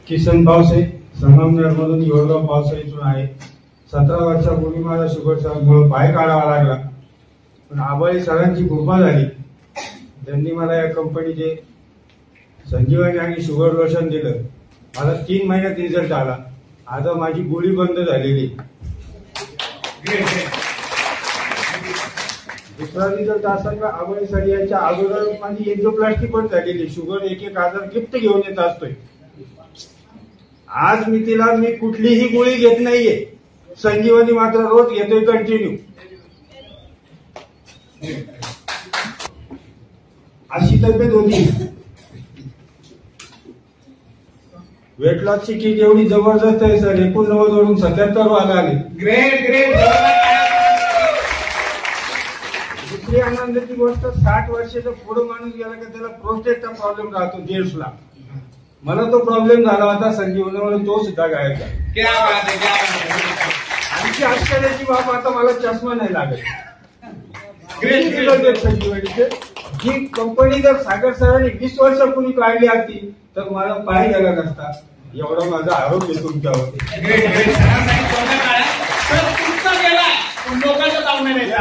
किसन पावसे संगमनेरमधून योगराव पावसे इथून आहे. 17 वर्षापूर्वी मला शुगरमुळे पाय काढावा लागला, पण आबाळी सरांची कृपा झाली. त्यांनी मला या कंपनीचे संजीवनी आणि शुगर लोशन दिलं. मला 3 महिन्यात रिझल्ट आला. आता माझी गोळी बंद झालेली. दुसरा रिझल्ट असा की आबाळी सर यांच्या अगोदर माझी एन्जिओप्लास्टी पण झालेली. शुगर एक आजार गिफ्ट घेऊन येत असतोय. आज मी कुठलीही गोळी घेत नाहीये. संजीवनी मात्र रोज घेतोय कंटिन्यू. अशी तब्येत होती. वेट लॉसची किट एवढी जबरदस्त आहे सर. 89 वरून 77 वर आले. Great great. दुसरी आनंदाची गोष्ट, 60 वर्षाचा पुढे माणूस गेला की त्याला प्रोस्टेटचा प्रॉब्लेम राहतो जेंट्सला. मला तो प्रॉब्लेम झाला होता. संजीवनीमुळे तो सुद्धा गायब झाला. क्या बात है, क्या बात है. आणखी आश्चर्याची बाब, आता मला चष्मा नाही लागत. Great great. संजीवनीचे जी कंपनी जर सागर सरांनी 20 वर्षापूर्वी काढली असती तर मला पाय गेला नसता. एवढं माझं आरोग्य तुमच्यावर. Great great. तुमचा गेला लोकांच्या जाऊन नाही.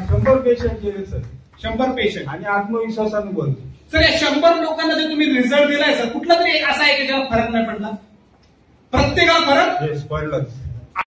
100 पेशंट केले सर. 100 पेशंट आणि आत्मविश्वासाने बोलतो सर. या 100 लोकांना जे तुम्ही रिझल्ट दिलाय सर, कुठला तरी एक असा आहे की ज्याला फरक नाही पडला? प्रत्येकाला फरक पडलंच.